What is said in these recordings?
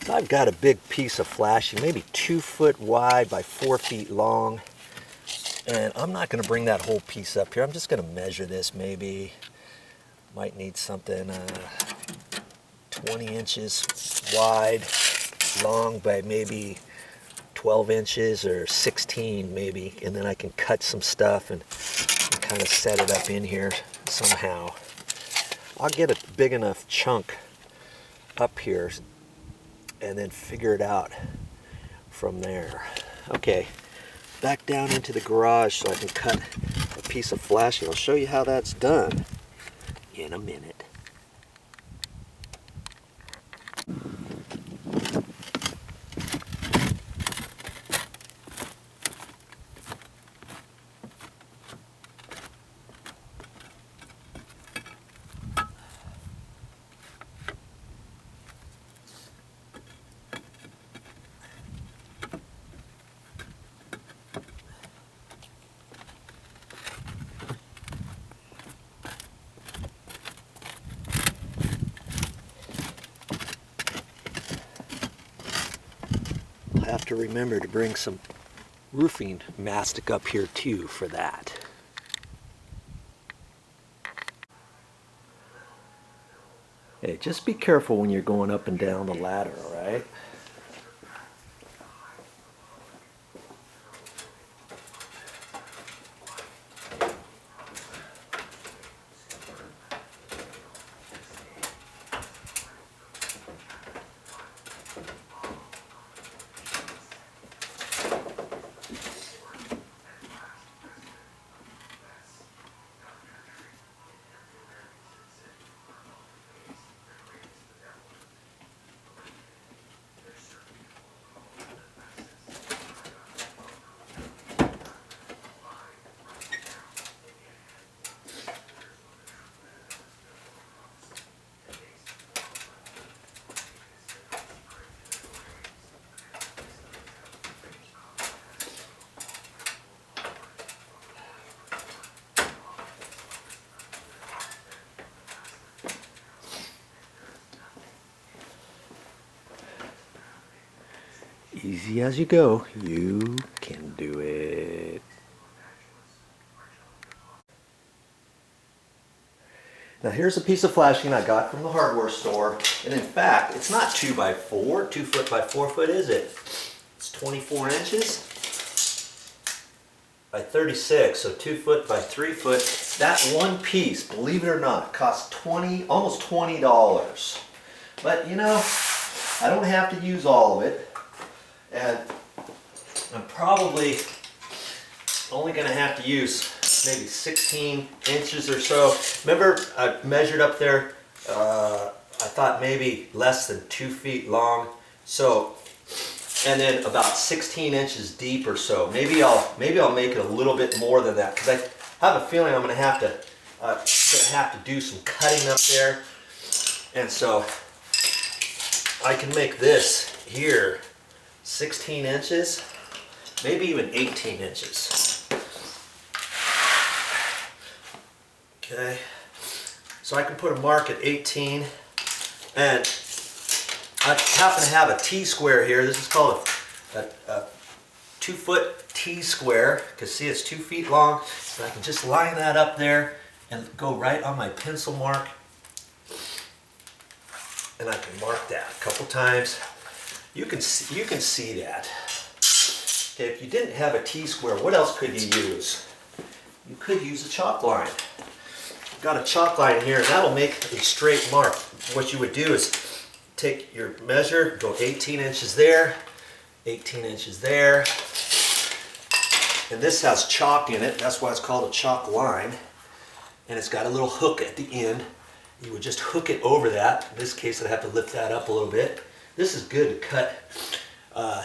So I've got a big piece of flashing, maybe 2 foot wide by 4 feet long. And I'm not going to bring that whole piece up here. I'm just going to measure this maybe. Might need something 20 inches wide, long by maybe 12 inches or 16 maybe. And then I can cut some stuff and kind of set it up in here somehow. I'll get a big enough chunk up here and then figure it out from there. Okay, back down into the garage so I can cut a piece of flashing. I'll show you how that's done in a minute. Have to remember to bring some roofing mastic up here too for that. Hey, just be careful when you're going up and down the ladder, all right? Easy as you go, you can do it. Now here's a piece of flashing I got from the hardware store, and in fact, it's not 2 by 4, 2 foot by 4 foot, is it? It's 24 inches by 36, so 2 foot by 3 foot. That one piece, believe it or not, costs almost $20. But you know, I don't have to use all of it. And I'm probably only going to have to use maybe 16 inches or so. Remember, I measured up there, I thought maybe less than 2 feet long. So, and then about 16 inches deep or so. Maybe I'll make it a little bit more than that, because I have a feeling I'm going to have to do some cutting up there. And so I can make this here 16 inches, maybe even 18 inches. Okay, so I can put a mark at 18, and I happen to have a T-square here. This is called a 2 foot T-square, because see, it's 2 feet long, so I can just line that up there and go right on my pencil mark, and I can mark that a couple times. You can see that. Okay, if you didn't have a T-square, what else could you use? You could use a chalk line. I've got a chalk line here, and that'll make a straight mark. What you would do is take your measure, go 18 inches there, 18 inches there, and this has chalk in it. That's why it's called a chalk line, and it's got a little hook at the end. You would just hook it over that. In this case, I'd have to lift that up a little bit. This is good to cut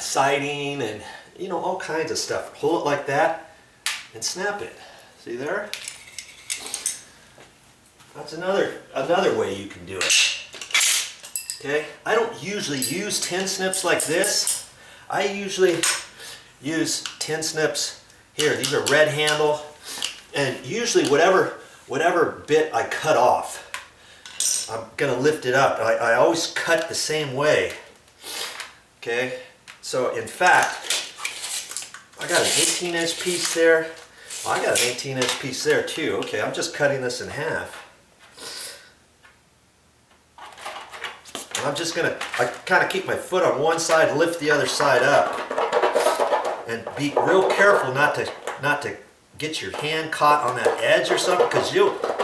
siding and, you know, all kinds of stuff. Hold it like that and snap it. See there? That's another way you can do it. Okay, I don't usually use tin snips like this. I usually use tin snips here. These are red handle, and usually whatever bit I cut off, I'm gonna lift it up. I always cut the same way. Okay, so in fact, I got an 18-inch piece there. I got an 18-inch piece there too. Okay, I'm just cutting this in half. And I'm just gonna, I kind of keep my foot on one side, lift the other side up, and be real careful not to get your hand caught on that edge or something, because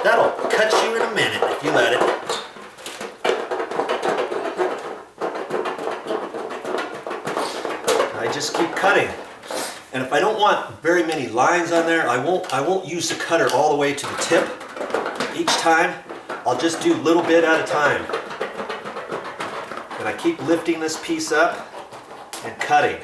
that'll cut you in a minute if you let it. I just keep cutting. And if I don't want very many lines on there, I won't use the cutter all the way to the tip each time. I'll just do a little bit at a time. And I keep lifting this piece up and cutting.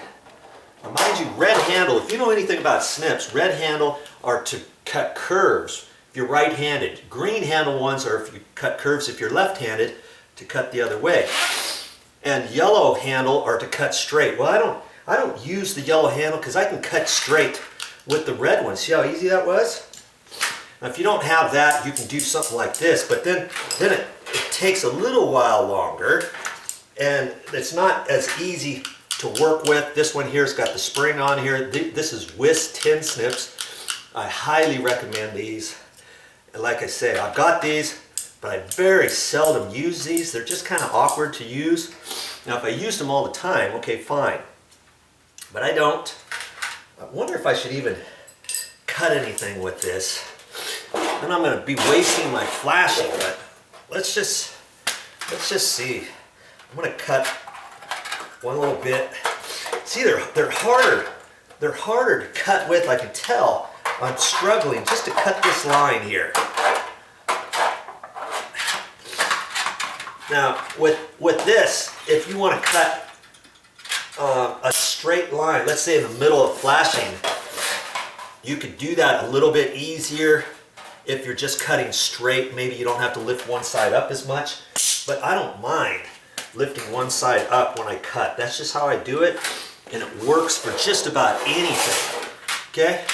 Now mind you, red handle, if you know anything about snips, red handle are to cut curves if you're right-handed. Green handle ones are if you cut curves if you're left-handed, to cut the other way. And yellow handle are to cut straight. Well, I don't use the yellow handle because I can cut straight with the red one. See how easy that was? Now if you don't have that, you can do something like this, but then it takes a little while longer and it's not as easy to work with. This one here's got the spring on here. This is Wiss tin snips. I highly recommend these. And like I say, I've got these, but I very seldom use these. They're just kind of awkward to use. Now if I used them all the time, okay, fine. But I don't. I wonder if I should even cut anything with this. And I'm going to be wasting my flashing, but let's just see. I'm going to cut one little bit. See, they're harder. They're harder to cut with. I can tell I'm struggling just to cut this line here. Now, with this, if you want to cut a straight line, let's say in the middle of flashing, you could do that a little bit easier if you're just cutting straight. Maybe you don't have to lift one side up as much, but I don't mind lifting one side up when I cut. That's just how I do it, and it works for just about anything. Okay,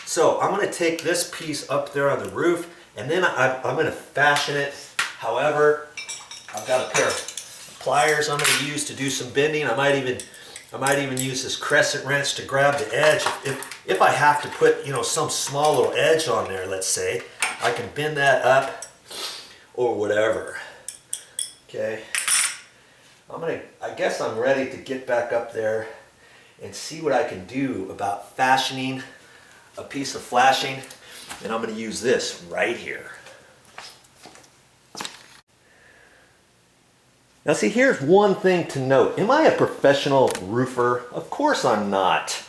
so I'm going to take this piece up there on the roof, and then I'm going to fashion it. However, I've got a pair of pliers I'm going to use to do some bending. I might even use this crescent wrench to grab the edge. If I have to put, some small little edge on there, let's say, I can bend that up or whatever. Okay. I guess I'm ready to get back up there and see what I can do about fashioning a piece of flashing. And I'm going to use this right here. Now see, here's one thing to note. Am I a professional roofer? Of course I'm not.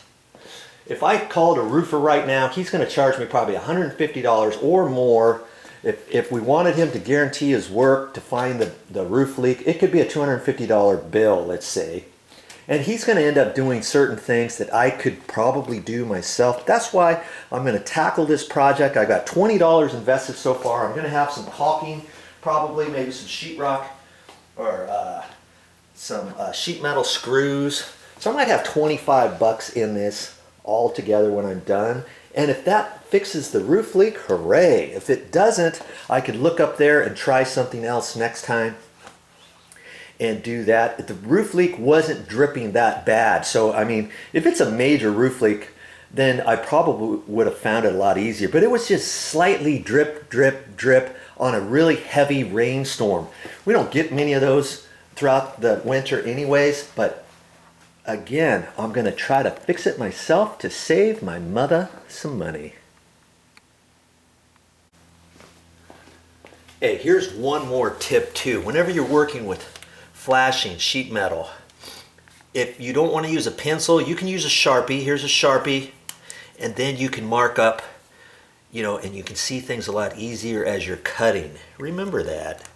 If I called a roofer right now, he's going to charge me probably $150 or more. If we wanted him to guarantee his work to find the roof leak, it could be a $250 bill, let's say. And he's going to end up doing certain things that I could probably do myself. That's why I'm going to tackle this project. I got $20 invested so far. I'm going to have some caulking, probably maybe some sheetrock, or some sheet metal screws. So I might have 25 bucks in this all together when I'm done. And if that fixes the roof leak, hooray. If it doesn't, I could look up there and try something else next time and do that. If the roof leak wasn't dripping that bad, so I mean, if it's a major roof leak, then I probably would have found it a lot easier. But it was just slightly drip, drip, drip on a really heavy rainstorm. We don't get many of those throughout the winter anyways, but again, I'm going to try to fix it myself to save my mother some money. Hey, here's one more tip too. Whenever you're working with flashing sheet metal, if you don't want to use a pencil, you can use a Sharpie. Here's a Sharpie, and then you can mark up, and you can see things a lot easier as you're cutting. Remember that.